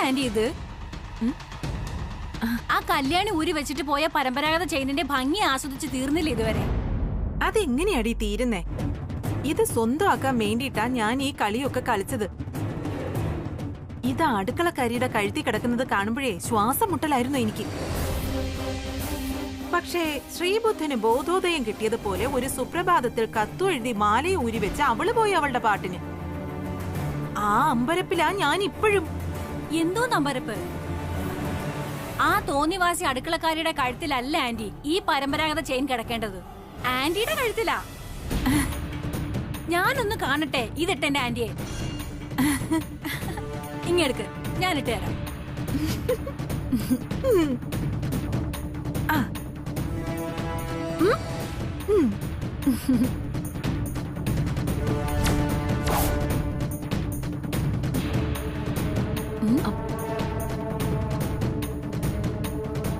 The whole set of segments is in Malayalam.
ആന്റി ഇത്? ആ കല്യാണി ഊരി വെച്ചിട്ട് പോയ പരമ്പരാഗത ചെയിനിന്റെ ഭംഗി ആസ്വദിച്ച് തീർന്നില്ല ഇതുവരെ. അതെങ്ങനെയാടി തീരുന്നേ? ഇത് സ്വന്തമാക്കാൻ വേണ്ടിയിട്ടാ ഞാൻ ഈ കളിയൊക്കെ കളിച്ചത്. ഇത് അടുക്കളക്കരിയുടെ കഴുത്തി കിടക്കുന്നത് കാണുമ്പോഴേ ശ്വാസം മുട്ടലായിരുന്നു എനിക്ക്. പക്ഷേ ശ്രീബുദ്ധന് ബോധോദയം കിട്ടിയതുപോലെ ഒരു സുപ്രഭാതത്തിൽ കത്തു എഴുതി മാലയെ ഊരി വെച്ച് അവള് പോയി അവളുടെ പാട്ടിന്. ആ അമ്പരപ്പിലാ ഞാൻ ഇപ്പോഴും. എന്തോ അമ്പരപ്പ്? ആ തോന്നിവാസി അടുക്കളക്കാരിയുടെ കഴുത്തിലല്ല ആന്റി ഈ പരമ്പരാഗത ചെയിൻ കിടക്കേണ്ടത്, ആന്റിയുടെ കഴുത്തിലാ. ഞാനൊന്ന് കാണട്ടെ ഇതിട്ടെന്റെ ആന്റിയെ. ഇങ്ങെടുക്ക്, ഞാനിട്ട് തരാം.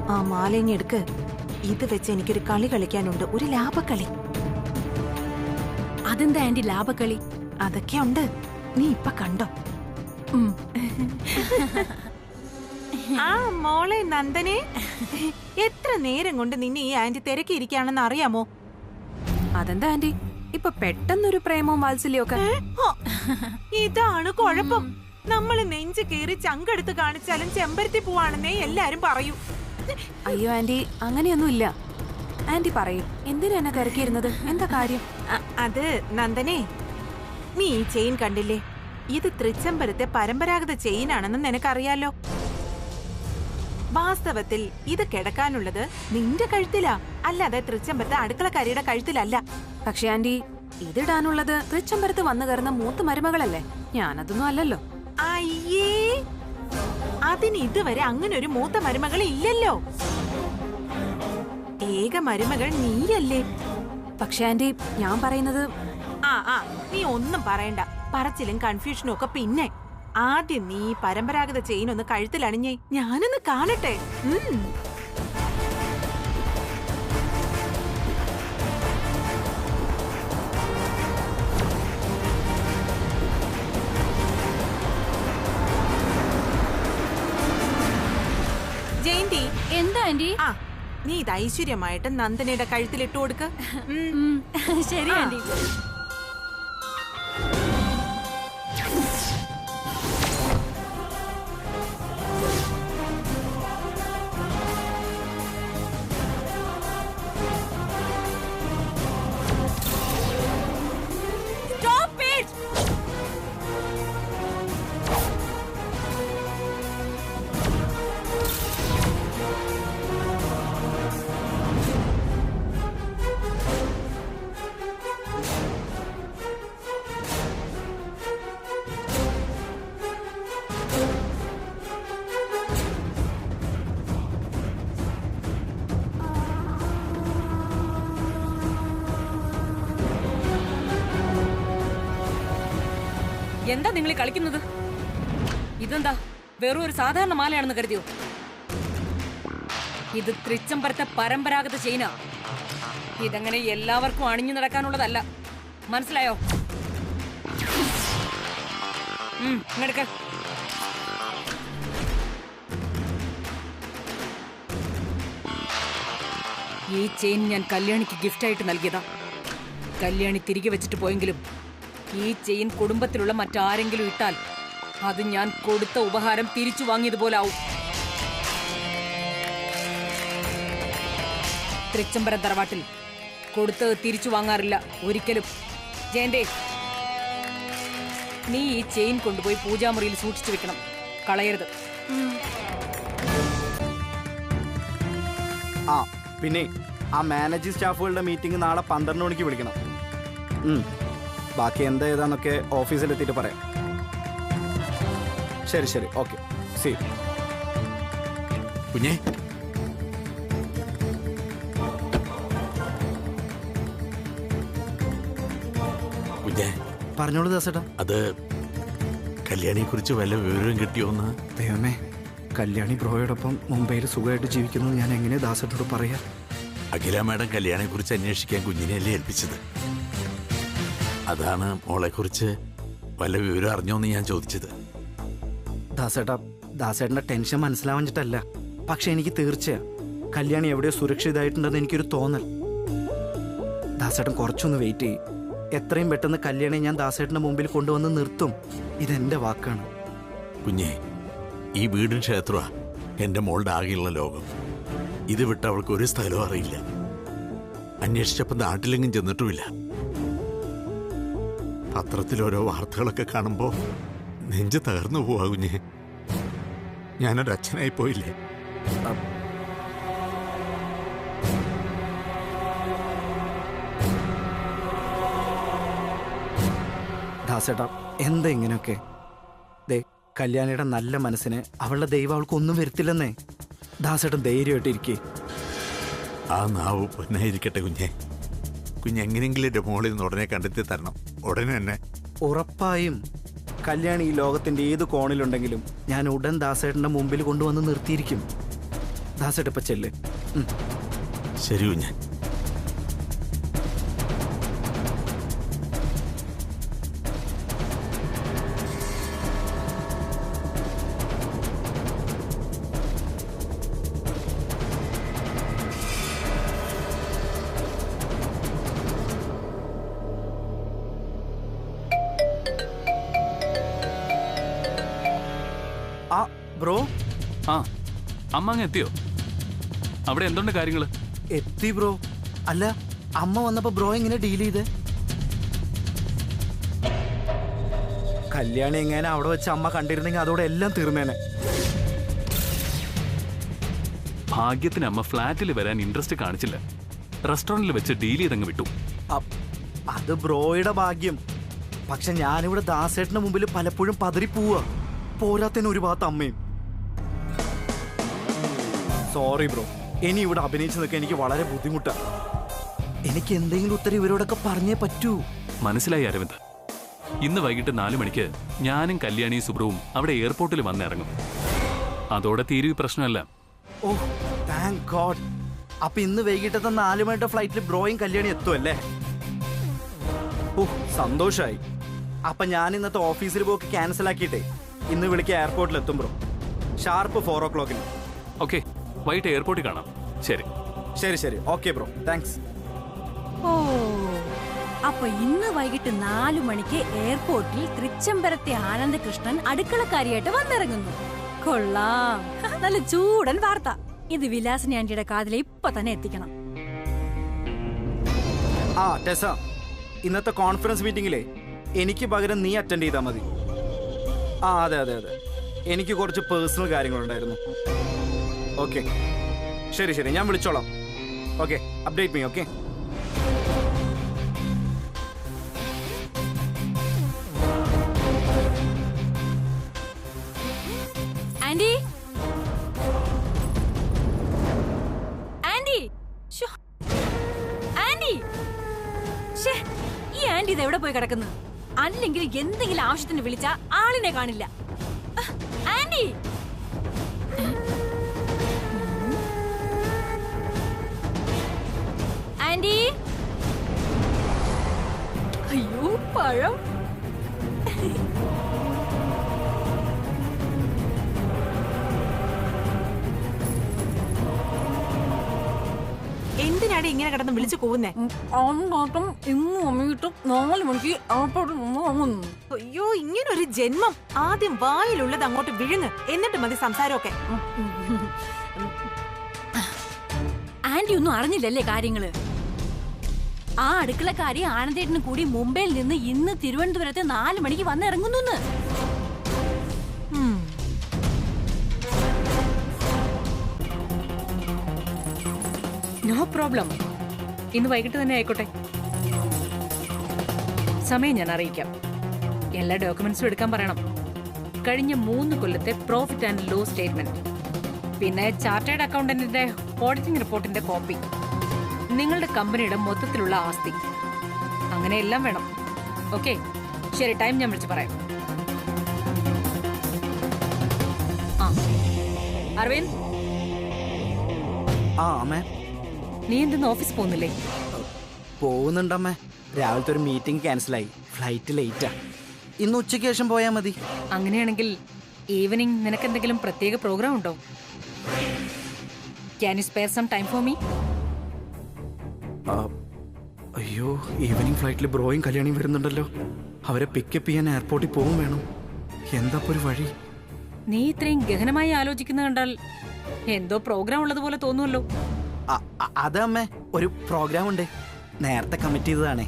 ആ മാലിന്യം എടുക്ക്. ഇത് വെച്ച് എനിക്കൊരു കളി കളിക്കാനുണ്ട്, ഒരു ലാഭക്കളി. അതെന്താ ആന്റി ലാഭക്കളി? അതൊക്കെ ഉണ്ട്, നീ ഇപ്പൊ കണ്ടോ. ആ മോളെ നന്ദനെ, എത്ര നേരം കൊണ്ട് നിന്നെ ഈ ആന്റി തിരക്കിയിരിക്കുകയാണെന്ന് അറിയാമോ? അതെന്താ ആന്റി ഇപ്പൊ പെട്ടെന്നൊരു പ്രേമവും വാത്സല്യൊക്കെ? ഇതാണ് കുഴപ്പം. നമ്മള് നെഞ്ചു കീറി ചങ്കെടുത്ത് കാണിച്ചാലും ചെമ്പരത്തി പൂവാണെന്നേ എല്ലാരും പറയൂ. അയ്യോ ആന്റി, അങ്ങനെയൊന്നും ഇല്ല. ആന്റി പറയും, എന്തിനാ എന്നെ തിരക്കിയിരുന്നത്? എന്താ കാര്യം? അത് നന്ദനെ, നീ ഈ ചെയിൻ കണ്ടില്ലേ? ഇത് തൃച്ചംബരത്തെ പരമ്പരാഗത ചെയിനാണെന്ന് നിനക്കറിയാലോ. വാസ്തവത്തിൽ ഇത് കിടക്കാനുള്ളത് നിന്റെ കഴുത്തിലാ, അല്ലാതെ തൃച്ചംബരത്തെ അടുക്കളക്കാരിയുടെ കഴുത്തിലല്ല. പക്ഷെ ആന്റി, ഇതിടാനുള്ളത് തൃച്ചംബരത്ത് വന്നു കയറുന്ന മൂത്ത മരുമകളല്ലേ, ഞാനതൊന്നും അല്ലല്ലോ. അയ്യേ, അതിന് ഇതുവരെ അങ്ങനെ ഒരു മൂത്ത മരുമകൾ ഇല്ലല്ലോ. ഏക മരുമകൾ നീയല്ലേ. പക്ഷെ ആന്റി, ഞാൻ പറയുന്നത്... നീ ഒന്നും പറയണ്ട. പറച്ചിലും കൺഫ്യൂഷനും ഒക്കെ പിന്നെ. ആദ്യം നീ പരമ്പരാഗത ചെയിൻ ഒന്ന് കഴുത്തിലണിഞ്ഞേ, ഞാനൊന്ന് കാണട്ടെ. ജയന്തി. എന്താ ആന്റി? നീ ഇത് ഐശ്വര്യമായിട്ട് നന്ദനയുടെ കഴുത്തിലിട്ട് കൊടുക്ക്. ശരി ആന്റി. എന്താ നിങ്ങൾ കളിക്കുന്നത്? ഇതെന്താ വെറും ഒരു സാധാരണ മാലയാണെന്ന് കരുതിയോ? ഇത് തൃച്ചംബരത്തെ പരമ്പരാഗത ചെയിനാ. ഇതങ്ങനെ എല്ലാവർക്കും അണിഞ്ഞു നടക്കാനുള്ളതല്ല, മനസ്സിലായോ? ഇങ്ങെടുക്ക. ഈ ചെയിൻ ഞാൻ കല്യാണിക്ക് ഗിഫ്റ്റായിട്ട് നൽകിയതാ. കല്യാണി തിരികെ വെച്ചിട്ട് പോയെങ്കിലും ഈ ചെയിൻ കുടുംബത്തിലുള്ള മറ്റാരെങ്കിലും ഇട്ടാൽ അത് ഞാൻ കൊടുത്ത ഉപഹാരം തിരിച്ചു വാങ്ങിയതുപോലാവും. തൃച്ചംബരം തറവാട്ടിൽ കൊടുത്തത് തിരിച്ചു വാങ്ങാറില്ല ഒരിക്കലും. ജയന്തേ, നീ ഈ ചെയിൻ കൊണ്ടുപോയി പൂജാമുറിയിൽ സൂക്ഷിച്ചു വെക്കണം, കളയരുത്. പിന്നെ ആ മാനേജിംഗ് സ്റ്റാഫുകളുടെ മീറ്റിംഗ് നാളെ 12 മണിക്ക് വിളിക്കണം. ബാക്കി എന്താ ഏതാന്നൊക്കെ ഓഫീസിലെത്തിയിട്ട് പറയാം. ശരി ശരി, ഓക്കെ, സി. കുഞ്ഞേ, കുഞ്ഞേ, പറഞ്ഞോളൂ ദാസേട്ടാ. അത് കല്യാണിയെ കുറിച്ച് വല്ല വിവരം കിട്ടിയോന്ന്? ദൈവമേ, കല്യാണി ബ്രോയോടൊപ്പം മുംബൈയിൽ സുഖമായിട്ട് ജീവിക്കുന്നത് ഞാൻ എങ്ങനെ ദാസേട്ടോട് പറയാ? അഖില മാഡം കല്യാണിയെ കുറിച്ച് അന്വേഷിക്കാൻ കുഞ്ഞിനെയല്ലേ ഏൽപ്പിച്ചത്. അതാണ് മോളെ കുറിച്ച് വല്ല വിവരം അറിഞ്ഞോന്ന് ഞാൻ ചോദിച്ചത്. ദാസേട്ടാ, ദാസേട്ടന്റെ ടെൻഷൻ മനസ്സിലാവാഞ്ഞിട്ടല്ല, പക്ഷെ എനിക്ക് തീർച്ചയാ കല്യാണി എവിടെയോ സുരക്ഷിതമായിട്ടുണ്ടെന്ന് എനിക്കൊരു തോന്നൽ. ദാസേട്ടൻ കുറച്ചൊന്ന് വെയിറ്റ് ചെയ്യും. എത്രയും പെട്ടെന്ന് കല്യാണി ഞാൻ ദാസേട്ടന്റെ മുമ്പിൽ കൊണ്ടുവന്ന് നിർത്തും. ഇതെന്റെ വാക്കാണ്. കുഞ്ഞെ, ഈ വീടും ക്ഷേത്രമാ എന്റെ മോളുടെ ആകെയുള്ള ലോകം. ഇത് വിട്ട് അവൾക്ക് ഒരു സ്ഥലവും അറിയില്ല. അന്വേഷിച്ചപ്പോൾ നാട്ടിലെങ്ങും ചെന്നിട്ടുമില്ല. പത്രത്തിൽ ഓരോ വാർത്തകളൊക്കെ കാണുമ്പോൾ നെഞ്ച് തകർന്നു പോവാ കുഞ്ഞെ. ഞാനൊരു അച്ഛനായി പോയില്ലേ? ദാസേട്ടാ, എന്താ ഇങ്ങനെയൊക്കെ? ദേ, കല്യാണിയുടെ നല്ല മനസ്സിന് അവളുടെ ദൈവം അവൾക്കൊന്നും വരുത്തില്ലെന്നേ. ദാസേട്ടൻ ധൈര്യമായിട്ടിരിക്കേ. ആ നാവ് പൊന്നായിരിക്കട്ടെ കുഞ്ഞെ. കുഞ്ഞെങ്ങനെയെങ്കിലും എൻ്റെ മോളിൽ നിന്ന് ഉടനെ കണ്ടെത്തി തരണം. ഉടനെ തന്നെ. ഉറപ്പായും കല്യാണി ഈ ലോകത്തിന്റെ ഏത് കോണിലുണ്ടെങ്കിലും ഞാൻ ഉടൻ ദാസേട്ടന്റെ മുമ്പിൽ കൊണ്ടുവന്ന് നിർത്തിയിരിക്കും. ദാസേട്ട ഇപ്പൊ ചെല്ല്. ശരി കുഞ്ഞെ. ആ ബ്രോ. ആ, അമ്മ അങ്ങ് എത്തിയോ? അവിടെ എന്തുണ്ട് കാര്യങ്ങള്? എത്തി ബ്രോ. അല്ല, അമ്മ വന്നപ്പോ ബ്രോ എങ്ങനെ ഡീൽ ചെയ്ത്? കല്യാണി എങ്ങനെ അവിടെ വെച്ച് അമ്മ കണ്ടിരുന്നെങ്കിൽ അതോടെ എല്ലാം തീർന്നേനെ. ഭാഗ്യത്തിന് അമ്മ ഫ്ലാറ്റിൽ വരാൻ ഇൻട്രസ്റ്റ് കാണിച്ചില്ല. റെസ്റ്റോറന്റിൽ വെച്ച് ഡീൽ ചെയ്തങ്ങ് വിട്ടു. അത് ബ്രോയുടെ ഭാഗ്യം. പക്ഷെ ഞാനിവിടെ ദാസേട്ടന്റെ മുമ്പിൽ പലപ്പോഴും പതറിപ്പോവുക. പോരാത്തതിന് ഒരു ഭാഗത്ത് അമ്മയും. സോറി ബ്രോ, ഇനി ഇവിടെ അഭിനയിച്ചു നിൽക്കാൻ എനിക്ക് വളരെ ബുദ്ധിമുട്ടാണ്. എനിക്ക് എന്തെങ്കിലും ഉത്തരം ഇവരോടൊക്കെ പറഞ്ഞേ പറ്റൂ. മനസ്സിലായി അരവിന്ദ്. ഇന്ന് വൈകിട്ട് 4 മണിക്ക് ഞാനും കല്യാണിയും സുബ്രവും അവിടെ എയർപോർട്ടിൽ വന്നിറങ്ങും. അതോടെ തീരുവി പ്രശ്നമല്ല. ഓ, താങ്ക് ഗോഡ്. അപ്പൊ ഇന്ന് വൈകിട്ടത്തെ 4 മണിയുടെ ഫ്ലൈറ്റിൽ ബ്രോയും കല്യാണി എത്തുമല്ലേ? ഓ, സന്തോഷായി. അപ്പൊ ഞാൻ ഇന്നത്തെ ഓഫീസിൽ പോക്ക് ക്യാൻസൽ ആക്കിയിട്ടേ ഇന്ന് വിളിക്ക് എയർപോർട്ടിൽ എത്തും ബ്രോ. Sharp 4 o'clock. ഓക്കെ, വൈകിട്ട് എയർപോർട്ടിൽ കാണാം. ശരി ശരി ശരി. Okay bro, thanks. ഓ, അപ്പൊ ഇന്ന് വൈകിട്ട് 4 മണിക്ക് എയർപോർട്ടിൽ തൃച്ചംബരത്തെ ആനന്ദകൃഷ്ണൻ അടുക്കളക്കാരിയായിട്ട് വന്നിറങ്ങുന്നു. കൊള്ളാം, നല്ല ചൂടൻ വാർത്ത. ഇത് വിലാസിനി ആന്റിയുടെ കാതിലെ ഇപ്പൊ തന്നെ എത്തിക്കണം. ആ ടെസ, ഇന്നത്തെ കോൺഫറൻസ് മീറ്റിംഗിലെ എനിക്ക് പകരം നീ അറ്റൻഡ് ചെയ്താൽ മതി. ആ അതെ അതെ അതെ, എനിക്ക് കുറച്ച് പേഴ്സണൽ കാര്യങ്ങളുണ്ടായിരുന്നു. ഓക്കെ, ശരി ശരി, ഞാൻ വിളിച്ചോളാം. Okay, update me. Okay. Aunty, aunty, ശ്ശോ. ആന്റി, ശ്ശേ, ഈ ആന്റി ഇത് എവിടെ പോയി കിടക്കുന്നു? അല്ലെങ്കിൽ എന്തെങ്കിലും ആവശ്യത്തിന് വിളിച്ച ആളിനെ കാണില്ല. ആന്റി, ആന്റി, അയ്യോ പഴം. എന്തിനാണ് ഇങ്ങനെ കിടന്ന് വിളിച്ചു പോകുന്നേ? ഇന്ന് അമ്മയിട്ട് 4 മണിക്ക് എയർപോർട്ടിൽ വാങ്ങുന്നു. അയ്യോ, ഇങ്ങനൊരു ജന്മം. ആദ്യം വായിലുള്ളത് അങ്ങോട്ട് വിഴുങ്ങ്, എന്നിട്ട് മതി സംസാരമൊക്കെ. ആന്റി ഒന്നും അറിഞ്ഞില്ലല്ലേ കാര്യങ്ങള്? ആ അടുക്കളക്കാരി ആനന്ദേട്ടനും കൂടി മുംബൈയിൽ നിന്ന് ഇന്ന് തിരുവനന്തപുരത്ത് 4 മണിക്ക് വന്നിറങ്ങുന്നു. No problem. ഇന്ന് വൈകിട്ട് തന്നെ ആയിക്കോട്ടെ. സമയം ഞാൻ അറിയിക്കാം. എല്ലാ ഡോക്യുമെന്റ്സും എടുക്കാൻ പറയണം. കഴിഞ്ഞ 3 കൊല്ലത്തെ പ്രോഫിറ്റ് ആൻഡ് ലോസ് സ്റ്റേറ്റ്മെന്റ്, പിന്നെ ചാർട്ടേഡ് അക്കൗണ്ടന്റിന്റെ ഓഡിറ്റിംഗ് റിപ്പോർട്ടിന്റെ കോപ്പി, നിങ്ങളുടെ കമ്പനിയുടെ മൊത്തത്തിലുള്ള ആസ്തി, അങ്ങനെ എല്ലാം വേണം. ഓക്കെ, ശരി, ടൈം ഞാൻ വിളിച്ച് പറയാം. ആ അരവിന്ദ്, ആ അമ്മേ. നീ എന്തെന്ന് ഓഫീസ് പോകുന്നില്ലേ? പോകുന്നുണ്ടമ്മേ. രാവിലത്തെ ഒരു മീറ്റിംഗ് ക്യാൻസലായി. ഫ്ലൈറ്റ് ലേറ്റാ. ഇന്ന് ഉച്ചയ്ക്ക് ശേഷം പോയാൽ മതി. അങ്ങനെയാണെങ്കിൽ ഈവനിങ് നിനക്ക് എന്തെങ്കിലും പ്രത്യേക പ്രോഗ്രാം ഉണ്ടോ? Can you spare some time for me? അയ്യോ, ഈവനിങ് ഫ്ലൈറ്റിൽ ബ്രോയും കല്യാണിയും വരുന്നുണ്ടല്ലോ. അവരെ പിക്കപ്പ് ചെയ്യാൻ എയർപോർട്ടിൽ പോകും വേണം. എന്താ ഒരു വഴി? നീ ഇത്രയും ഗഹനമായി ആലോചിക്കുന്ന കണ്ടാൽ എന്തോ പ്രോഗ്രാം ഉള്ളതുപോലെ തോന്നുമല്ലോ. അത് അമ്മേ, ഒരു പ്രോഗ്രാം ഉണ്ട്, നേരത്തെ കമ്മിറ്റ് ചെയ്തതാണേ.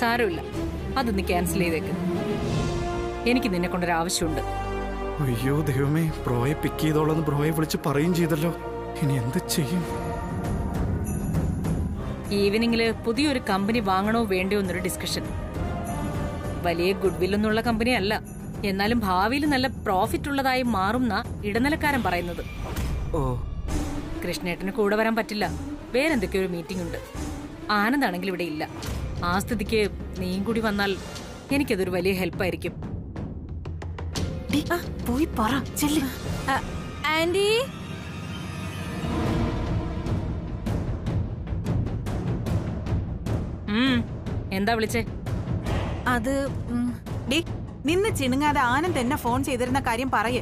സാരമില്ല, അതൊന്ന് ക്യാൻസൽ ചെയ്തേക്ക്. എനിക്ക് നിന്നെ കൊണ്ടൊരു ആവശ്യമുണ്ട്. അയ്യോ ദൈവമേ, ബ്രോയെ പിക്ക് ചെയ്തോളന്ന് ബ്രോയെ വിളിച്ച് പറയും ചെയ്തല്ലോ. ഇനി എന്ത് ചെയ്യും? ഈവനിങ്ങില് പുതിയൊരു കമ്പനി വാങ്ങണോ വേണ്ടയോ എന്നൊരു ഡിസ്കഷൻ. വലിയ ഗുഡ് വില്ലൊന്നുള്ള കമ്പനി അല്ല, എന്നാലും ഭാവിയിൽ നല്ല പ്രോഫിറ്റ് ഉള്ളതായി മാറുന്ന ഇടനിലക്കാരൻ പറയുന്നത്. ഓ, കൃഷ്ണേട്ടന് കൂടെ വരാൻ പറ്റില്ല, വേറെന്തൊക്കെയോ ഒരു മീറ്റിംഗ് ഉണ്ട്. ആനന്ദാണെങ്കിൽ ഇവിടെ ഇല്ല. ആ സ്ഥിതിക്ക് നീയും കൂടി വന്നാൽ എനിക്കതൊരു വലിയ ഹെൽപ്പായിരിക്കും. പോയി പറ ചെല്ല്. ആന്റി, എന്താ വിളിച്ചേ? അത് ഡി, നിന്ന് ചിണുങ്ങാതെ ആനന്ദ് എന്നെ ഫോൺ ചെയ്തിരുന്ന കാര്യം പറയേ.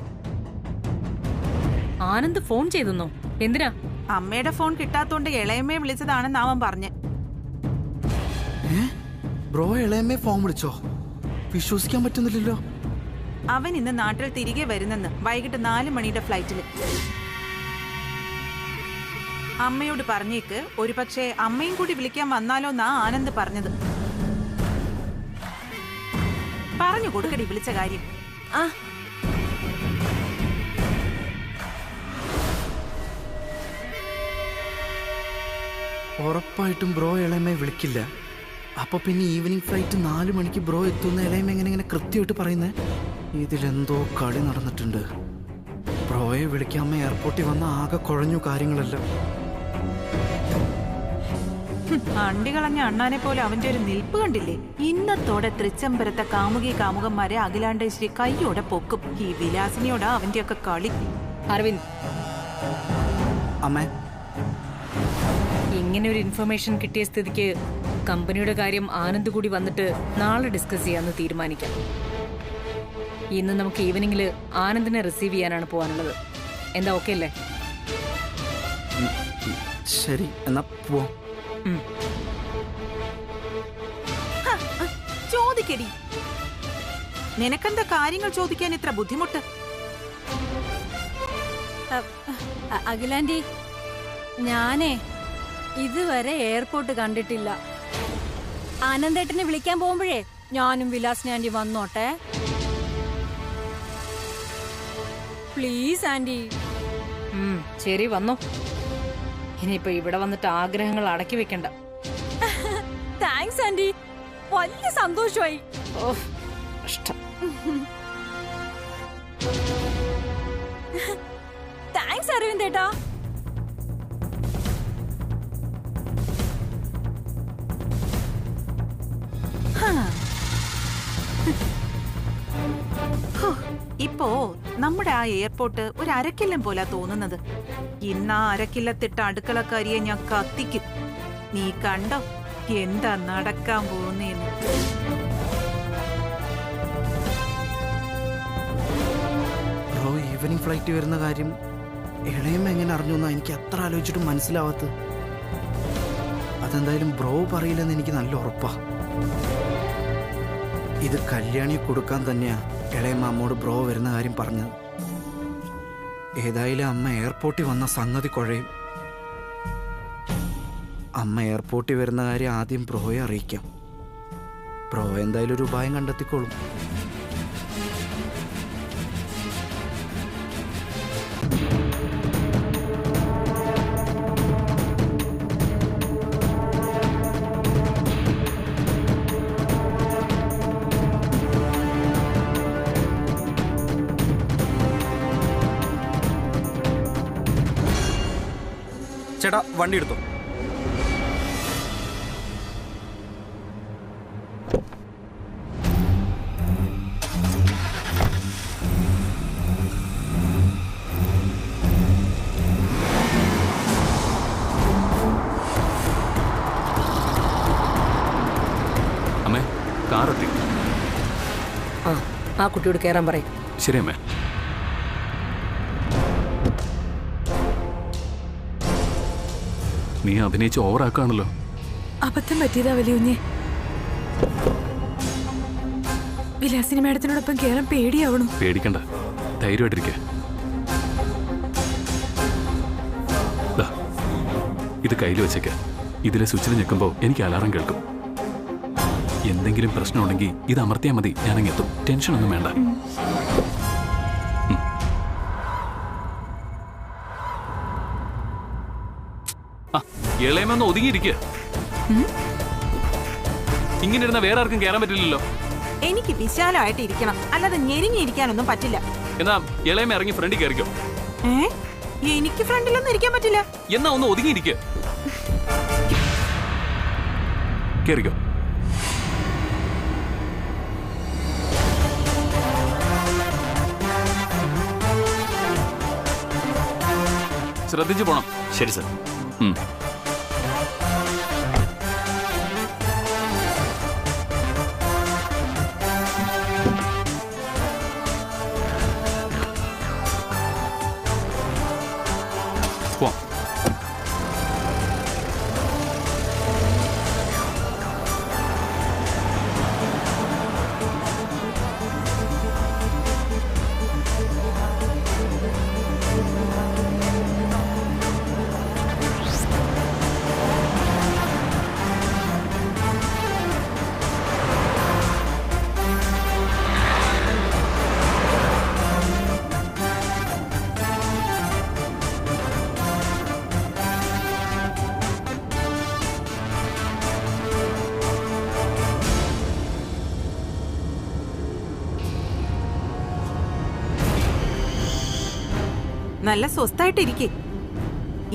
ആനന്ദ് ഫോൺ ചെയ്തെന്നോ? എന്തിനാ? അമ്മയുടെ ഫോൺ കിട്ടാത്തോണ്ട് ഇളയമ്മയെ വിളിച്ചതാണെന്ന് അവൻ പറഞ്ഞ്. ബ്രോ ഇളയമ്മയെ ഫോൺ വിളിച്ചോ? വിശ്വസിക്കാൻ പറ്റുന്നില്ലല്ലോ. അവൻ ഇന്ന് നാട്ടിൽ തിരികെ വരുന്നെന്ന്, വൈകിട്ട് 4 മണിയുടെ ഫ്ലൈറ്റില്. അമ്മയോട് പറഞ്ഞേക്ക്, ഒരുപക്ഷെ അമ്മയും കൂടി വിളിക്കാൻ വന്നാലോ എന്നാ ആനന്ദ് പറഞ്ഞത്. പറഞ്ഞു കൊടുക്കടി വിളിച്ച കാര്യം. ഉറപ്പായിട്ടും ബ്രോ ഇളയമ്മയെ വിളിക്കില്ല. അപ്പൊ പിന്നെ ഈവനിങ് ഫ്ലൈറ്റ് 4 മണിക്ക് ബ്രോ എത്തുന്ന ഇളയമ്മ എങ്ങനെ കൃത്യമായിട്ട് പറയുന്നേ? ഇതിലെന്തോ കളി നടന്നിട്ടുണ്ട്. ബ്രോയെ വിളിക്കാൻ അമ്മ എയർപോർട്ടിൽ വന്ന ആകെ കുഴഞ്ഞു കാര്യങ്ങളെല്ലാം. അണ്ടി കളഞ്ഞ അണ്ണാനെ പോലെ അവന്റെ ഒരു നിൽപ്പ് കണ്ടില്ലേ? ഇന്നത്തോടെ തൃച്ചംബരത്തെ കാമുകന്മാരെ അഖിലാണ്ടേശ്വരി കൈയോടെ പൊക്കും. ഈ വിലാസിനിയോടാ അവന്റെ ഒക്കെ കളി. അരവിന്ദ്, അമ്മേ, ഇങ്ങനെ ഒരു ഇൻഫർമേഷൻ കിട്ടിയ സ്ഥിതിക്ക് കമ്പനിയുടെ കാര്യം ആനന്ദ് കൂടി വന്നിട്ട് നാളെ ഡിസ്കസ് ചെയ്യാമെന്ന് തീരുമാനിക്കാം. ഇന്ന് നമുക്ക് ഈവനിങ്ങിൽ ആനന്ദിനെ റിസീവ് ചെയ്യാനാണ് പോകാനുള്ളത്. എന്താ ഓക്കെ അല്ലേ? ശരി, എന്നാ പോവാം. ചോദിക്കടി, നിനക്കെന്താ കാര്യങ്ങൾ ചോദിക്കാൻ ഇത്ര ബുദ്ധിമുട്ട്? അഖിലാന്റി, ഞാനേ ഇതുവരെ എയർപോർട്ട് കണ്ടിട്ടില്ല. ആനന്ദേട്ടനെ വിളിക്കാൻ പോകുമ്പോഴേ ഞാനും വിലാസിനി ആന്റി വന്നോട്ടെ പ്ലീസ് ആന്റി. ശരി, വന്നോ. ഇനിയിപ്പോ ഇവിടെ വന്നിട്ട് ആഗ്രഹങ്ങൾ അടക്കി വെക്കണ്ട. താങ്ക്സ് ആന്റി, വലിയ സന്തോഷമായി. ഇഷ്ടം. താങ്ക്സ് അരവിന്ദേട്ടാ. ഇപ്പോ നമ്മുടെ ആ എയർപോർട്ട് ഒരു അരക്കില്ലം പോലാ തോന്നുന്നത്. ഇന്ന് ആ അരക്കില്ലത്തിട്ട അടുക്കളക്കാരിയെ ഞാൻ കത്തിക്കും. നീ കണ്ടോ എന്താ നടക്കാൻ പോകുന്നേന്ന്? ബ്രോ ഈവനിങ് ഫ്ലൈറ്റ് വരുന്ന കാര്യം ഇളയമ്മ എങ്ങനെ അറിഞ്ഞു എന്നാ എനിക്ക് അത്ര ആലോചിച്ചിട്ടും മനസ്സിലാവാത്തത്. അതെന്തായാലും ബ്രോ പറയില്ലെന്ന് എനിക്ക് നല്ല ഉറപ്പാ. ഇത് കല്യാണിയെ കൊടുക്കാൻ തന്നെയാ ഇളയമ്മ അമ്മോട് ബ്രോ വരുന്ന കാര്യം പറഞ്ഞത്. ഏതായാലും അമ്മ എയർപോർട്ടിൽ വന്ന സംഗതി കുഴയും. അമ്മ എയർപോർട്ടിൽ വരുന്ന കാര്യം ആദ്യം ബ്രോയെ അറിയിക്കാം. ബ്രോ എന്തായാലും ഒരു ഉപായം കണ്ടെത്തിക്കോളും. ചേട്ടാ, വണ്ടി എടുത്തോ. അമ്മേ, കാറെത്തി. ആ കുട്ടിയോട് കയറാൻ പറയും. ശരി അമ്മേ. നീ അഭിനയിച്ച് ഓവറാക്കാണല്ലോ. അബദ്ധം പറ്റിയതാ വലിയ വിലാസിനി മാഡത്തിനോടൊപ്പം കേറാൻ പേടിയാവണു. പേടിക്കണ്ട, ധൈര്യമായിട്ടിരിക്കെ. ഇത് കയ്യിൽ വെച്ചേക്ക. ഇതിലെ സ്വിച്ചിൽ ഞെക്കുമ്പോൾ എനിക്ക് അലാറം കേൾക്കും. എന്തെങ്കിലും പ്രശ്നമുണ്ടെങ്കിൽ ഇത് അമർത്തിയാൽ മതി, ഞാനങ്ങ് എത്തും. ടെൻഷനൊന്നും വേണ്ട. ഇളയമെന്ന് ഒതുങ്ങിയിരിക്കുക. ഇങ്ങനെ ഇരുന്ന വേറെ ആർക്കും കയറാൻ പറ്റില്ലല്ലോ. എനിക്ക് വിശാലമായിട്ട് ഇരിക്കണം, അല്ലാതെ ഞെരിഞ്ഞിരിക്കാനൊന്നും പറ്റില്ല. എന്നാ ഇളയമ ഇറങ്ങി ഫ്രണ്ടിൽ കയറിക്കോ. എനിക്ക് ഫ്രണ്ടിലൊന്നും ഇരിക്കാൻ പറ്റില്ല. എന്നാ ഒന്ന് ഒതുങ്ങിയിരിക്കുക. കയറിക്കോ. ശ്രദ്ധിച്ചു പോണം. ശരി സർ. നല്ല സ്വസ്ഥായിട്ട് ഇരിക്കേ.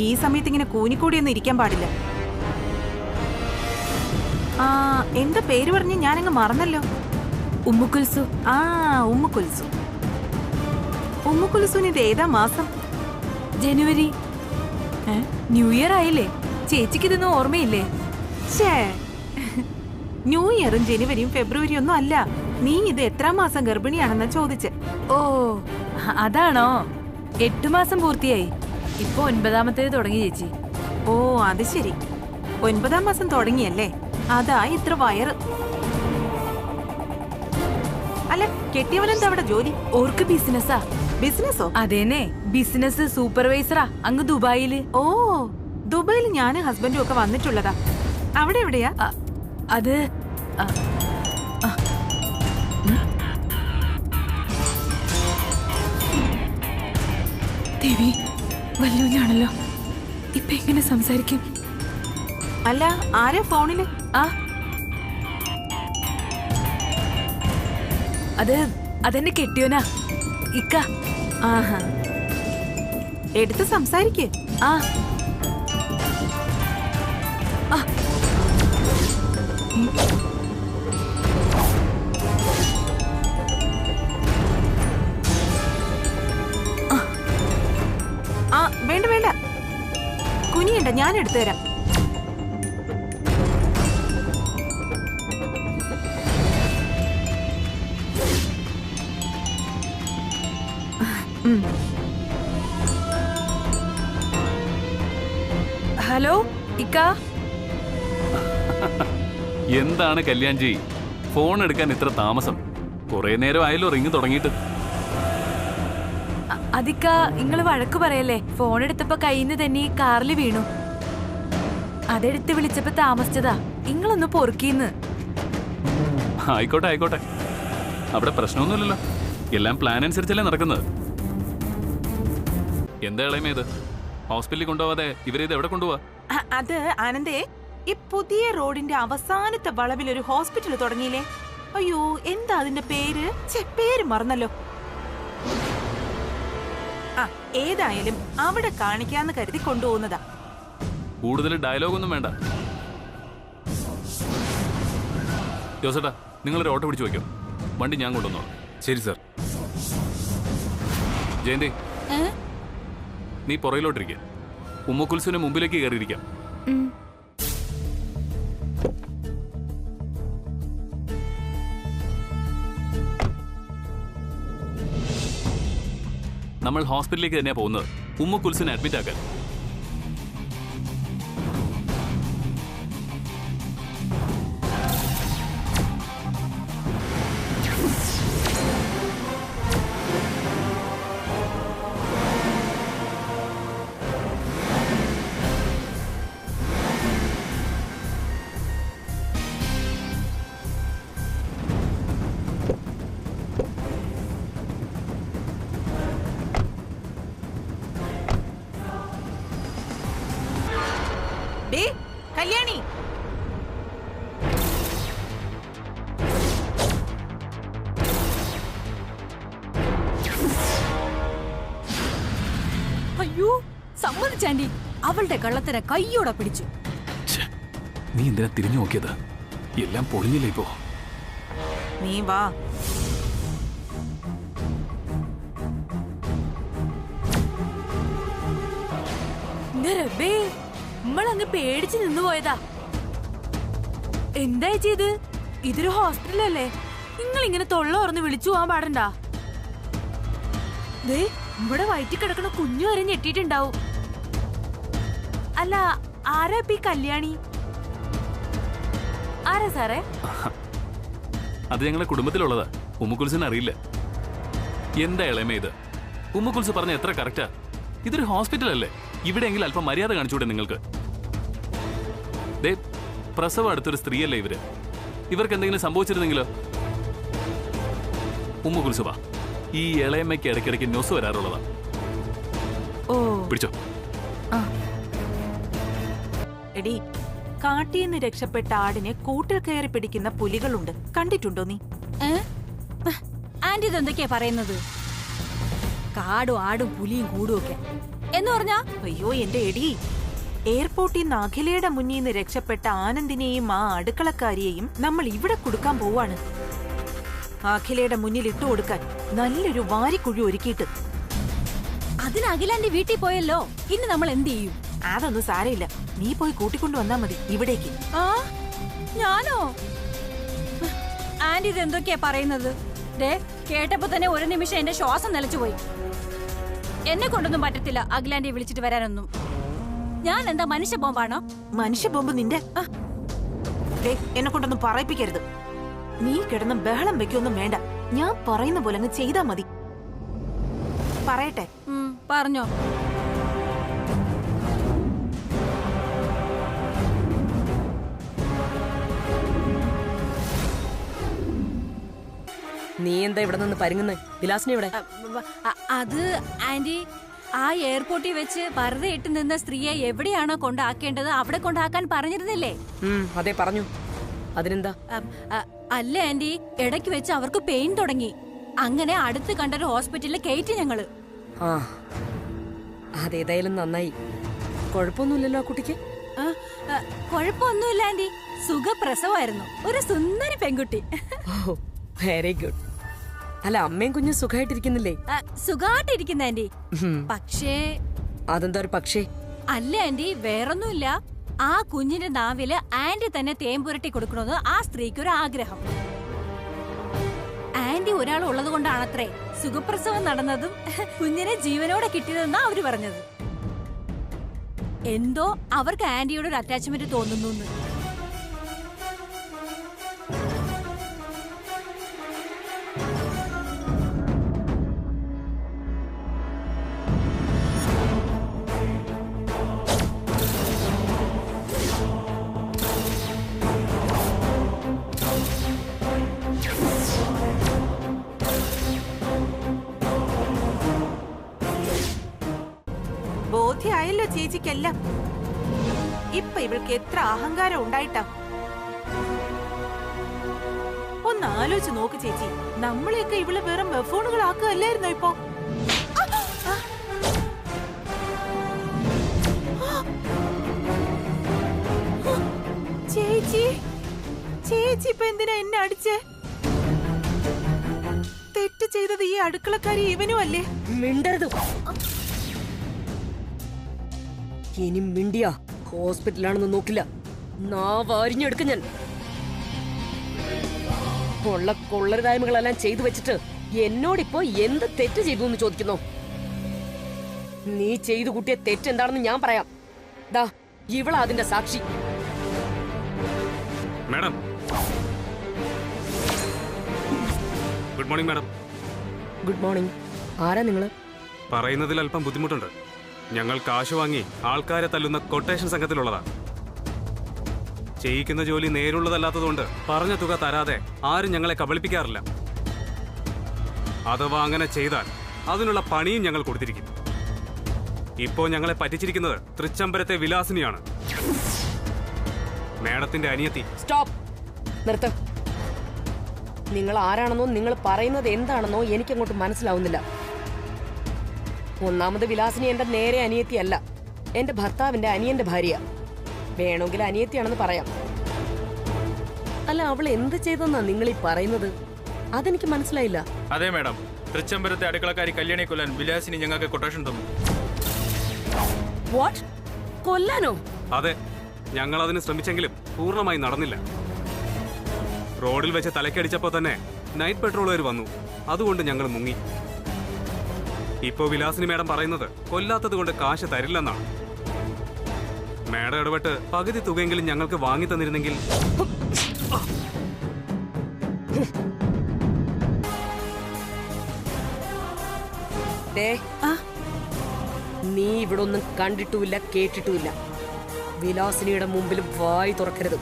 ഈ സമയത്ത് ഇങ്ങനെ കൂനിക്കൂടിയൊന്നും ഇരിക്കാൻ പാടില്ല. എന്താ പേര് പറഞ്ഞ് ഞാനങ്ങ് മറന്നല്ലോ. ഉമ്മുക്കുൽസു. ഉമ്മുക്കുൽസു. ഉമ്മുക്കുൽസുവിന് ഇത് ഏതാ മാസം? ജനുവരി. ന്യൂ ഇയർ ആയില്ലേ? ചേച്ചിക്ക് ഇതൊന്നും ഓർമ്മയില്ലേ? ന്യൂ ഇയറും ജനുവരിയും ഫെബ്രുവരി ഒന്നും അല്ല. നീ ഇത് എത്രാം മാസം ഗർഭിണിയാണെന്നാ ചോദിച്ചെ. ഓ അതാണോ? 8 മാസം പൂർത്തിയായി. ഇപ്പൊ 9ാമത്തേത് തുടങ്ങി ചേച്ചി. ഓ അത് ശരി, 9ാം മാസം തുടങ്ങിയല്ലേ, അതാ ഇത്ര വയറ്. അല്ല, കെട്ടിയവനെന്താ അവിടെ ജോലി? ഓർക്ക് ബിസിനസ്സാ. ബിസിനസ്സോ? അതേനെ, ബിസിനസ് സൂപ്പർവൈസറാ അങ്ങ് ദുബായില്. ഓ, ദുബായിൽ ഞാനും ഹസ്ബൻഡും ഒക്കെ വന്നിട്ടുള്ളതാ. അവിടെ എവിടെയാ? അത് ദേവി വല്ലൂഞ്ഞാണല്ലോ. ഇപ്പൊ എങ്ങനെ സംസാരിക്കും? അല്ല, ആരാ ഫോണില്? അതെന്നെ കെട്ടിയോനാ ഇക്ക. ആഹാ, എടുത്ത് സംസാരിക്കേ. വേണ്ട വേണ്ട, കുനിയണ്ട, ഞാൻ എടുത്തു തരാം. ഹലോ ഇക്ക. എന്താണ് കല്യാൺജി, ഫോൺ എടുക്കാൻ ഇത്ര താമസം? കുറെ നേരം ആയല്ലോ റിങ് തുടങ്ങിയിട്ട്. അതിക്ക ഇങ്ങള് വഴക്ക് പറയല്ലേ? ഫോൺ എടുത്തപ്പോ കയ്യിന്ന് തന്നെ കാറിൽ വീണു. അതെടുത്ത് വിളിച്ചപ്പോ താമസിച്ചതാ. ഇങ്ങളൊന്ന് പൊറുക്കിന്ന്. ആയിക്കോട്ടെ ആയിക്കോട്ടെ, അവിടെ പ്രശ്നമൊന്നുമില്ലല്ലോ. എല്ലാം പ്ലാൻ അനുസരിച്ചല്ലേ നടക്കുന്നത്. എന്താ ഇളയമേത് ഹോസ്പിറ്റലിൽ കൊണ്ടുപോവാതെ ഇവരേത് എവിടെ കൊണ്ടുപോവാ? അത് ആനന്ദേ, ഈ പുതിയ റോഡിന്റെ അവസാനത്തെ വളവിൽ ഒരു ഹോസ്പിറ്റൽ തുടങ്ങിയില്ലേ? അയ്യോ, എന്താ അതിന്റെ പേര്? പേര് മറന്നല്ലോ. ഏതായാലും അവിടെ കാണിക്കാന്ന് കരുതി കൊണ്ടുപോകുന്നതാ. കൂടുതൽ ഡയലോഗ് ഒന്നും വേണ്ട. ജോസേട്ടാ, നിങ്ങളൊരു ഓട്ടോ പിടിച്ചു വയ്ക്കോ, വണ്ടി ഞാൻ കൊണ്ടുവന്നോ. ശരി സർ. ജയന്തി, നീ പുറയിലോട്ടിരിക്കുക. ഉമ്മക്കുൽസുവിനെ മുമ്പിലേക്ക് കയറിയിരിക്കാം. നമ്മൾ ഹോസ്പിറ്റലിലേക്ക് തന്നെയാ പോകുന്നത്, ഉമ്മക്കുൽസിനെ അഡ്മിറ്റ് ആക്കാൻ. കല്യാണി, അയ്യോ സമ്മതിച്ചാൻഡി, അവളുടെ കള്ളത്തിനെ കയ്യോടെ പിടിച്ചു. നീ എന്തിനാ തിരിഞ്ഞു നോക്കിയത്? എല്ലാം പൊളിഞ്ഞില്ലേ ഇപ്പോ? നീ വാ. നമ്മളങ്ങ് പേടിച്ചു നിന്നു പോയതാ. എന്താ ചെയ്ത്? ഇതൊരു ഹോസ്പിറ്റലല്ലേ, നിങ്ങൾ ഇങ്ങനെ തൊള്ള തുറന്ന് വിളിച്ചു പോവാൻ പാടണ്ടാ. ദേ ഇവിടെ വയറ്റി കിടക്കണ കുഞ്ഞു വരെ ഞെട്ടിയിട്ടുണ്ടാവും. അല്ല, ആരാ ഇപ്പൊ ഈ കല്യാണി? ആരാ സാറേ? അത് ഞങ്ങളുടെ കുടുംബത്തിലുള്ളതാ. ഉമ്മുക്കുൽസിനെ അറിയില്ല. എന്താ ഇളയമേ ഇത്? ഉമ്മുക്കുൽസ് പറഞ്ഞ എത്ര കറക്റ്റാ. ഇതൊരു ഹോസ്പിറ്റൽ അല്ലേ, ഇവിടെയെങ്കിലും അല്പം മര്യാദ കാണിച്ചൂടെ നിങ്ങൾക്ക്? ദേ, പ്രസവം അടുത്തൊരു സ്ത്രീയല്ലേ ഇവര്. ഇവർക്ക് എന്തെങ്കിലും സംഭവിച്ചിരുന്നെങ്കിലോ? ഉമ്മുക്കുൽസ് വാ, ഈ ഇളയമ്മയ്ക്ക് ഇടയ്ക്കിടയ്ക്ക് ന്യൂസ് വരാറുള്ളതാ. ഓ പിടിച്ചോ. എടി, കാട്ടിന്ന് രക്ഷപ്പെട്ട ആടിനെ കൂട്ടിൽ കയറി പിടിക്കുന്ന പുലികളുണ്ട്, കണ്ടിട്ടുണ്ടോ നീ? ആന്റി ഇതെന്തൊക്കെയാ പറയുന്നത്? കാടും ആടും പുലിയും കൂടും ഒക്കെ എന്ന് പറഞ്ഞാ? അയ്യോ എന്റെ എടി, എയർപോർട്ടിൽ നിന്ന് അഖിലയുടെ മുന്നിൽ നിന്ന് രക്ഷപ്പെട്ട ആനന്ദിനെയും ആ അടുക്കളക്കാരിയെയും നമ്മൾ ഇവിടെ കൊടുക്കാൻ പോവാണ്. അഖിലയുടെ മുന്നിൽ ഇട്ടു കൊടുക്കാൻ നല്ലൊരു വാരിക്കുഴി ഒരുക്കിയിട്ട്. അതിന് അഖിലാന്റെ വീട്ടിൽ പോയല്ലോ, ഇനി നമ്മൾ എന്ത് ചെയ്യും? അതൊന്നും സാരമില്ല, നീ പോയി കൂട്ടിക്കൊണ്ടു വന്നാ മതി ഇവിടേക്ക്. ആ ഞാനോ? ആന്റി ഇതെന്തൊക്കെയാ പറയുന്നത്? ദേ, കേട്ടപ്പോ തന്നെ ഒരു നിമിഷം എന്റെ ശ്വാസം നിലച്ചുപോയി. എന്നെ കൊണ്ടൊന്നും പറ്റത്തില്ല അഖിലാന്റെ വിളിച്ചിട്ട് വരാനൊന്നും. ഞാൻ എന്താ മനുഷ്യ ബോംബാണോ? മനുഷ്യ ബോംബ് നിന്റെ? എന്നെ കൊണ്ടൊന്നും പറയിപ്പിക്കരുത്. നീ കിടന്ന് ബഹളം വെക്കൊന്നും വേണ്ട, ഞാൻ പറയുന്ന പോലെ അങ്ങ് ചെയ്താ മതി. പറയട്ടെ? പറഞ്ഞോ. നീ എന്താ ഇവിടെ നിന്ന് പരുങ്ങുന്നേ? വിലാസിനെ ഇവിടെ? അത് ആന്റി, ആ എയർപോർട്ടിൽ വെച്ച് വെറുതെ ഇട്ട് നിന്ന സ്ത്രീയെ എവിടെയാണോ കൊണ്ടാക്കേണ്ടത് അവിടെ കൊണ്ടാക്കാൻ പറഞ്ഞിരുന്നില്ലേ? അതെ പറഞ്ഞു. അതിനെന്താ? അല്ല ആന്റി, ഇടയ്ക്ക് വെച്ച് അവർക്ക് പെയിൻ തുടങ്ങി. അങ്ങനെ അടുത്ത് കണ്ടൊരു ഹോസ്പിറ്റലിൽ കയറ്റി ഞങ്ങള്. ആ, അതേതായാലും നന്നായി. കുഴപ്പമൊന്നുമില്ലല്ലോ ആ കുട്ടിക്ക്? കുഴപ്പമൊന്നുമില്ല ആന്റി, സുഖപ്രസവമായിരുന്നു. ഒരു സുന്ദരി പെൺകുട്ടി. ഓ, വെരി ഗുഡ്. അല്ല, അമ്മയും കുഞ്ഞും സുഖമായിട്ടിരിക്കുന്നില്ലേ? സുഖമായിട്ടിരിക്കുന്ന ആന്റി. പക്ഷേ. അതെന്താ ഒരു പക്ഷേ? അല്ല ആന്റി, വേറൊന്നുമില്ല. ആ കുഞ്ഞിന്റെ നാവില് ആന്റി തന്നെ തേമ്പുരട്ടി കൊടുക്കണമെന്ന് ആ സ്ത്രീക്ക് ഒരു ആഗ്രഹം. ആന്റി ഒരാൾ ഉള്ളത് കൊണ്ടാണത്രേ സുഖപ്രസവം നടന്നതും കുഞ്ഞിനെ ജീവനോടെ കിട്ടിയതെന്നാ അവര് പറഞ്ഞത്. എന്തോ അവർക്ക് ആന്റിയോട് ഒരു അറ്റാച്ച്മെന്റ് തോന്നുന്നു. ബോധ്യായല്ലോ ചേച്ചിക്കെല്ലാം. ഇപ്പൊ ഇവൾക്ക് എത്ര അഹങ്കാരം ഉണ്ടായിട്ടാ. ഒന്ന് ആലോചിച്ച് നോക്ക് ചേച്ചി, നമ്മളെയൊക്കെ ഇവള് വെറും ബഫൂണുകളാക്കുകയല്ലായിരുന്നോ ഇപ്പൊ? ചേച്ചി, ചേച്ചി ഇപ്പൊ എന്തിനാ എന്നെ അടിച്ചേ? തെറ്റ് ചെയ്തത് ഈ അടുക്കളക്കാരി ഇവനും അല്ലേ? മിണ്ടരുത്. ഇനി മിണ്ടിയ ഹോസ്പിറ്റലാണെന്ന് നോക്കില്ല, നാവാരിഞ്ഞെടുക്കും ഞാൻ. കൊള്ളരുതായ്മകളെല്ലാം ചെയ്തു വെച്ചിട്ട് എന്നോടിപ്പോ എന്ത് തെറ്റ് ചെയ്തു എന്ന് ചോദിക്കുന്നു. നീ ചെയ്തു കൂട്ടിയ തെറ്റെന്താണെന്ന് ഞാൻ പറയാം. ദാ ഇവളാ അതിന്റെ സാക്ഷി. Madam, good morning madam. Good morning. ആരാ നിങ്ങള്? പറയുന്നതിൽ അല്പം ബുദ്ധിമുട്ടുണ്ട്. ഞങ്ങൾ കാശ് വാങ്ങി ആൾക്കാരെ തല്ലുന്ന കൊട്ടേഷൻ സംഘത്തിലുള്ളതാ. ചെയ്യിക്കുന്ന ജോലി നേരുള്ളതല്ലാത്തതുകൊണ്ട് പറഞ്ഞ തുക തരാതെ ആരും ഞങ്ങളെ കബളിപ്പിക്കാറില്ല. അഥവാ അങ്ങനെ ചെയ്താൽ അതിനുള്ള പണിയും ഞങ്ങൾ കൊടുത്തിരിക്കും. ഇപ്പോ ഞങ്ങളെ പറ്റിച്ചിരിക്കുന്നത് തൃച്ചംബരത്തെ വിലാസിനിയാണ്, മേഡത്തിന്റെ അനിയത്തി. സ്റ്റോപ്പ്, നിർത്ത്. നിങ്ങൾ ആരാണെന്നോ നിങ്ങൾ പറയുന്നത് എന്താണെന്നോ എനിക്കങ്ങോട്ട് മനസ്സിലാവുന്നില്ല. ഒന്നാമത് വിലാസിനി എന്റെ നേരെ അനിയത്തിയല്ല, എന്റെ ഭർത്താവിന്റെ അനിയന്റെ ഭാര്യ. വേണമെങ്കിൽ അനിയത്തിയാണെന്ന് പറയാം. അല്ല, അവൾ എന്ത് ചെയ്തെന്നാ നിങ്ങൾ ഈ പറയുന്നത്? അതെനിക്ക് മനസ്സിലായില്ല. അതെ മാഡം, തൃച്ചംബരത്തെ അടുക്കളക്കാരി കല്യാണിയെ കൊല്ലാൻ വിലാസിനി ഞങ്ങൾക്ക് കൊട്ടേഷൻ തന്നു. വാട്ട്? കൊല്ലാനോ? അതെ, ഞങ്ങൾ അതിന് ശ്രമിച്ചെങ്കിലും പൂർണ്ണമായി നടന്നില്ല. റോഡിൽ വെച്ച് തലക്കടിച്ചപ്പോ തന്നെ നൈറ്റ് പെട്രോളുകാർ വന്നു. അതുകൊണ്ട് ഞങ്ങൾ മുങ്ങി. ഇപ്പോ വിലാസിനി മേഡം പറയുന്നത് കൊല്ലാത്തത് കൊണ്ട് കാശ് തരില്ലെന്നാണ്. മേഡം ഇടപെട്ട് പകുതി തുകയെങ്കിലും ഞങ്ങൾക്ക് വാങ്ങി തന്നിരുന്നെങ്കിൽ. നീ ഇവിടെ ഒന്നും കണ്ടിട്ടുമില്ല കേട്ടിട്ടുമില്ല. വിലാസിനിയുടെ മുമ്പിൽ വായി തുറക്കരുത്.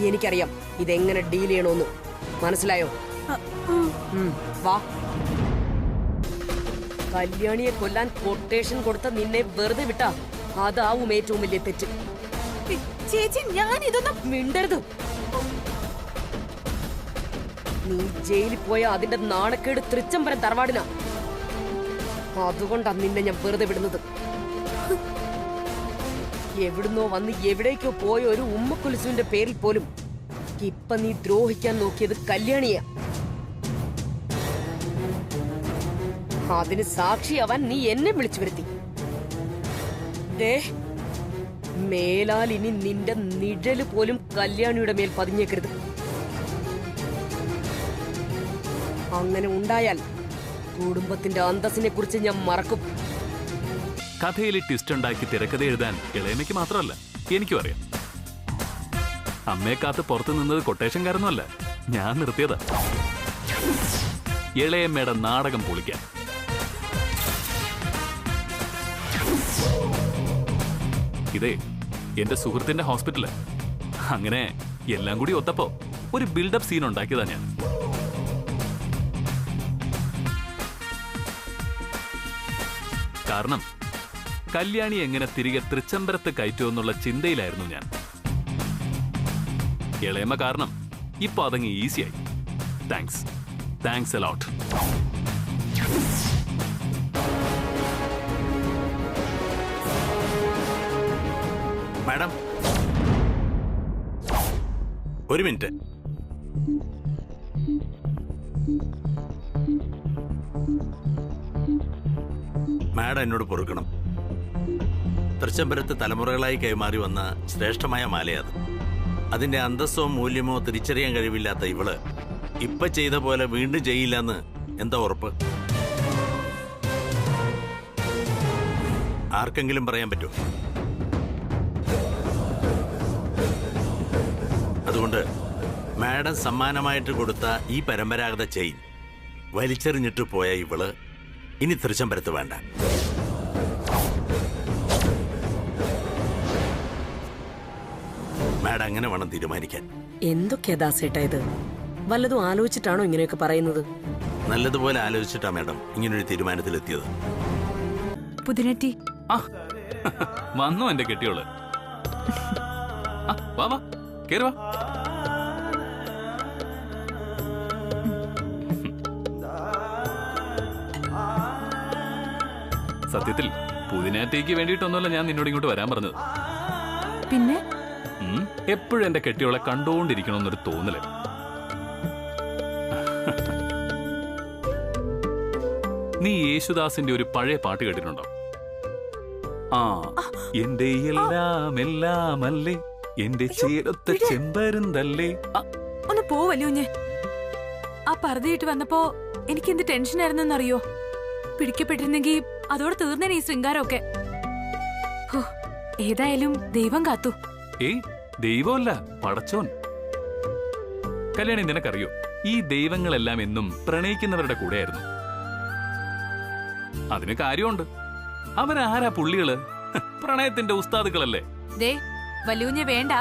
എനിക്കറിയാം ഇതെങ്ങനെ ഡീൽ ചെയ്യണമെന്ന്. മനസ്സിലായോ? വാ. കല്യാണിയെ കൊല്ലാൻ കൊട്ടേഷൻ കൊടുത്ത നിന്നെ വെറുതെ വിട്ടാ അതാവും ഏറ്റവും വലിയ തെറ്റ്. ചേച്ചി, ഞാൻ ഇതൊന്നും മിണ്ടരുത്. നീ ജയിലിൽ പോയ അതിന്റെ നാണക്കേട് തൃച്ചംബരം തറവാടിനാ. അതുകൊണ്ടാ നിന്നെ ഞാൻ വെറുതെ വിടുന്നത്. എവിടുന്നോ വന്ന് എവിടേക്കോ പോയ ഒരു ഉമ്മക്കുലിസുവിന്റെ പേരിൽ പോലും ഇപ്പൊ നീ ദ്രോഹിക്കാൻ നോക്കിയത് കല്യാണിയാ. അതിന് സാക്ഷിയാവാൻ നീ എന്നെ വിളിച്ചു വരുത്തി. മേലാൽ ഇനി നിന്റെ നിഴല് പോലും കല്യാണിയുടെ മേൽ പതിഞ്ഞേക്കരുത്. അങ്ങനെ ഉണ്ടായാൽ കുടുംബത്തിന്റെ അന്തസ്സിനെ കുറിച്ച് ഞാൻ മറക്കും. കഥയിൽ ട്വിസ്റ്റ് ഉണ്ടാക്കി തിരക്കഥ എഴുതാൻ ഇളയമ്മയ്ക്ക് മാത്രമല്ല, എനിക്കും അറിയാം. അമ്മയെ കാത്ത് പുറത്തു നിന്നത് കൊട്ടേഷൻകാരൊന്നുമല്ല, ഞാൻ നിർത്തിയതാ ഇളയമ്മയുടെ നാടകം പൊളിക്കാൻ. ഇതേ എന്റെ സുഹൃത്തിന്റെ ഹോസ്പിറ്റല്. അങ്ങനെ എല്ലാം കൂടി ഒത്തപ്പോ ഒരു ബിൽഡപ്പ് സീൻ ഉണ്ടാക്കിയതാ ഞാൻ. കാരണം കല്യാണി എങ്ങനെ തിരികെ തൃച്ചംബരത്ത് കയറ്റുമെന്നുള്ള ചിന്തയിലായിരുന്നു ഞാൻ. ഇളയമ്മ കാരണം ഇപ്പൊ അതങ്ങ് ഈസിയായി. Thanks a lot. മാഡം, ഒരു മിനിറ്റ്. മാഡം എന്നോട് പൊറുക്കണം. തൃച്ചംബരത്ത് തലമുറകളായി കൈമാറി വന്ന ശ്രേഷ്ഠമായ മാലയത്. അതിന്റെ അന്തസ്സോ മൂല്യമോ തിരിച്ചറിയാൻ കഴിവില്ലാത്ത ഇവള് ഇപ്പൊ ചെയ്ത പോലെ വീണ്ടും ചെയ്യില്ലെന്ന് എന്താ ഉറപ്പ്? ആർക്കെങ്കിലും പറയാൻ പറ്റുമോ? അതുകൊണ്ട് മാഡം സമ്മാനമായിട്ട് കൊടുത്ത ഈ പരമ്പരാഗത ചെയിൻ വലിച്ചെറിഞ്ഞിട്ട് പോയ ഇവള് ഇനി തൃച്ചംബരത്ത് വേണ്ട. മാഡം അങ്ങനെ വേണം തീരുമാനിക്കാൻ. എന്തൊക്കെയാ ദാസേട്ടാ ഇത്? വല്ലതും ആലോചിച്ചിട്ടാണോ ഇങ്ങനെയൊക്കെ പറയുന്നത്? നല്ലതുപോലെ ആലോചിച്ചിട്ടാ മാഡം ഇങ്ങനൊരു തീരുമാനത്തിലെത്തിയത്. പുതിനെറ്റി വന്നോ എന്റെ കെട്ടിയോള്? വാ വാ, കേറി വാ. സത്യത്തിൽ പുതിനാറ്റയ്ക്ക് വേണ്ടിയിട്ടൊന്നുമല്ല ഞാൻ നിന്നോട് ഇങ്ങോട്ട് വരാൻ പറഞ്ഞത്. പിന്നെ എപ്പോഴും എന്റെ കെട്ടിയോളെ കണ്ടുകൊണ്ടിരിക്കണമെന്നൊരു തോന്നല്. നീ യേശുദാസിന്റെ ഒരു പഴയ പാട്ട് കേട്ടിട്ടുണ്ടോ? എന്റെ എല്ലാം എല്ലാമല്ലേ, എന്റെ ചേരൊത്ത ചെമ്പരുന്തല്ലേ. ഒന്ന് പോവല്ലേ കുഞ്ഞെ. ആ പർദ്ദയിട്ട് വന്നപ്പോ എനിക്ക് എന്ത് ടെൻഷനായിരുന്നെന്നറിയോ? പിടിക്കപ്പെട്ടിരുന്നെങ്കിൽ അതോടെ തീർന്നേനെ ഈ ശൃംഗാരമൊക്കെ. ഹോ, ഏതായാലും ദൈവം കാത്തു. ഏയ് ദൈവമല്ല, പടച്ചോൻ. കല്യാണി, നിനക്കറിയോ ഈ ദൈവങ്ങളെല്ലാം എന്നും പ്രണയിക്കുന്നവരുടെ കൂടെയായിരുന്നു. അതിന് കാര്യമുണ്ട്. അവരാരാ പുള്ളികള്? പ്രണയത്തിന്റെ ഉസ്താദുക്കളല്ലേ. ദേ വല്യൂഞ്ഞ വേണ്ട,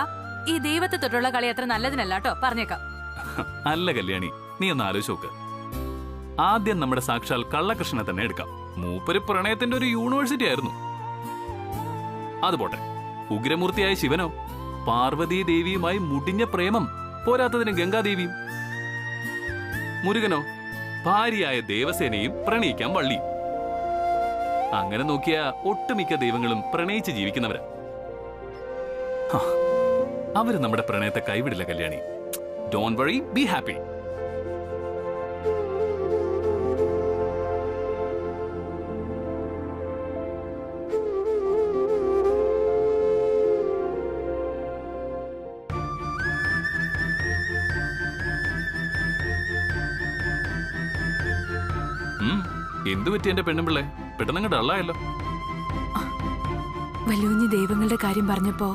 ഈ ദൈവത്തെ തൊട്ടുള്ള കളി അത്ര നല്ലതിനല്ല കേട്ടോ, പറഞ്ഞേക്കാം. അല്ല കല്യാണി, നീ ഒന്ന് ആലോചിച്ച് നോക്ക്. ആദ്യം നമ്മുടെ സാക്ഷാൽ കള്ളകൃഷ്ണനെ തന്നെ എടുക്കാം. മൂപ്പര് പ്രണയത്തിന്റെ ഒരു യൂണിവേഴ്സിറ്റി ആയിരുന്നു. അതുപോട്ടെ, ഉഗ്രമൂർത്തിയായ ശിവനോ പാർവതീ ദേവിയുമായി മുടിഞ്ഞ പ്രേമം, പോരാത്തതിന് ഗംഗാദേവിയും. മുരുകനോ ഭാര്യയായ ദേവസേനയും പ്രണയിക്കാൻ വള്ളി. അങ്ങനെ നോക്കിയ ഒട്ടുമിക്ക ദൈവങ്ങളും പ്രണയിച്ച് ജീവിക്കുന്നവരാ. അവര് നമ്മുടെ പ്രണയത്തെ കൈവിടില്ല Kalyani. Don't worry, be happy. എന്തു പറ്റി എന്റെ പെണ്ണുപിള്ളേ? പെട്ടെന്ന് ഡള്ളായല്ലോ. വല്യൂഞ്ഞ് ദൈവങ്ങളുടെ കാര്യം പറഞ്ഞപ്പോ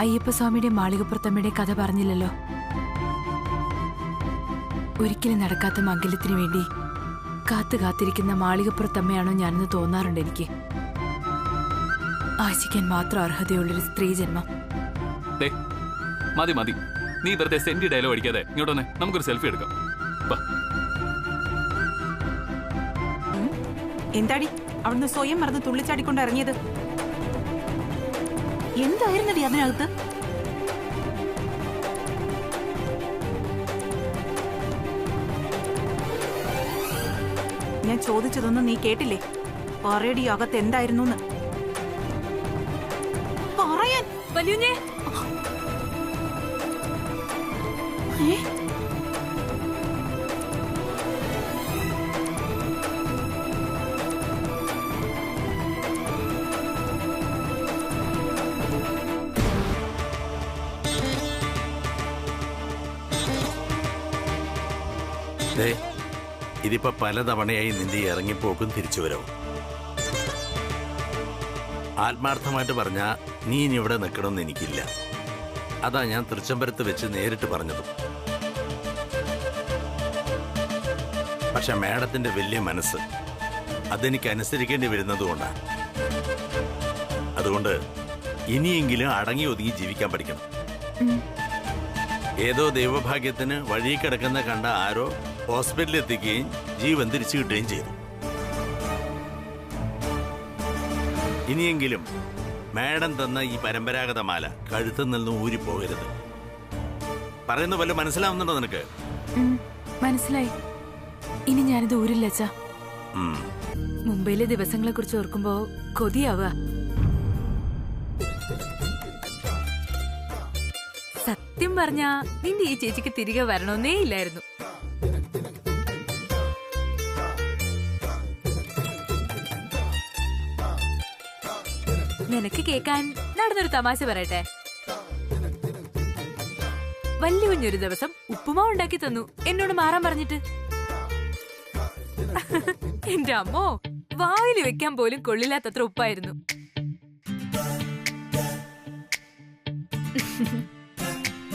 അയ്യപ്പസ്വാമിയുടെ മാളികപ്പുറത്തമ്മയുടെ കഥ പറഞ്ഞില്ലല്ലോ. ഒരിക്കലും നടക്കാത്ത മംഗല്യത്തിനു വേണ്ടി കാത്തിരിക്കുന്ന മാളികപ്പുറത്തമ്മയാണോ ഞാനെന്ന് തോന്നാറുണ്ട് എനിക്ക്. ആശിക്കാൻ മാത്രം അർഹതയുള്ളൊരു സ്ത്രീ ജന്മം. മതി മതി, നീ വെറുതെ സെന്റി ഡയലോഗ് അടിക്കാതെ ഇങ്ങോട്ടൊന്നെ നമുക്കൊരു സെൽഫി എടുക്കാം. എന്താടി അവിടുന്ന് സ്വയം മറന്ന് തുള്ളിച്ചാടിക്കൊണ്ട് ഇറങ്ങിയത്? എന്തായിരുന്നടി അതിനകത്ത്? ഞാൻ ചോദിച്ചതൊന്നും നീ കേട്ടില്ലേ? പറയടി, അകത്ത് എന്തായിരുന്നു പറയാൻ. വല്യൂഞ്ഞേ, ഇതിപ്പോ പലതവണയായി നിന്റെ ഇറങ്ങിപ്പോക്കും തിരിച്ചുവരവും. ആത്മാർത്ഥമായിട്ട് പറഞ്ഞാ നീ ഇനി ഇവിടെ നിൽക്കണമെന്ന് എനിക്കില്ല. അതാ ഞാൻ തൃച്ചംബരത്ത് വെച്ച് നേരിട്ട് പറഞ്ഞതും. പക്ഷെ മാഡത്തിന്റെ വലിയ മനസ്സ് അതെനിക്ക് അനുസരിക്കേണ്ടി വരുന്നതുകൊണ്ടാണ്. അതുകൊണ്ട് ഇനിയെങ്കിലും അടങ്ങി ഒതുങ്ങി ജീവിക്കാൻ പഠിക്കണം. ഏതോ ദൈവഭാഗ്യത്തിന് വഴി കിടക്കുന്ന കണ്ട ആരോ ഹോസ്പിറ്റലിൽ എത്തിക്കുകയും ജീവൻ തിരിച്ചു കിട്ടുകയും ചെയ്തു. ഇനിയെങ്കിലും മാഡം തന്ന ഈ പരമ്പരാഗത മാല കഴുത്തിൽ നിന്നും ഊരിപ്പോകരുത്. പറയുന്ന വല്ല മനസ്സിലാവുന്നുണ്ടോ നിനക്ക്? മനസ്സിലായി. ഇനി ഞാനിത് ഊരില്ല അച്ഛാ. മുംബൈയിലെ ദിവസങ്ങളെ കുറിച്ച് ഓർക്കുമ്പോ കൊതിയാവുക. സത്യം പറഞ്ഞാ നിന്റെ ഈ ചേച്ചിക്ക് തിരികെ വരണമെന്നേ ഇല്ലായിരുന്നു. നിനക്ക് കേക്കാൻ നടന്നൊരു തമാശ പറയട്ടെ. വലിയ കുഞ്ഞൊരു ദിവസം ഉപ്പുമാവ് ഉണ്ടാക്കി തന്നു എന്നോട് മാറാൻ പറഞ്ഞിട്ട്. എന്റെ അമ്മോ, വായിൽ വെക്കാൻ പോലും കൊള്ളില്ലാത്തത്ര ഉപ്പായിരുന്നു.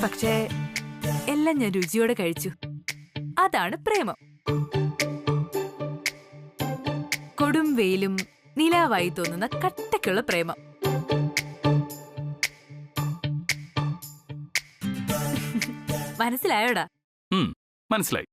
പക്ഷേ എല്ലാം ഞാൻ രുചിയോടെ കഴിച്ചു. അതാണ് പ്രേമം. കൊടും വെയിലും നിലാവായി തോന്നുന്ന കട്ടക്കുള്ള പ്രേമം. മനസ്സിലായോടാ? മനസ്സിലായി.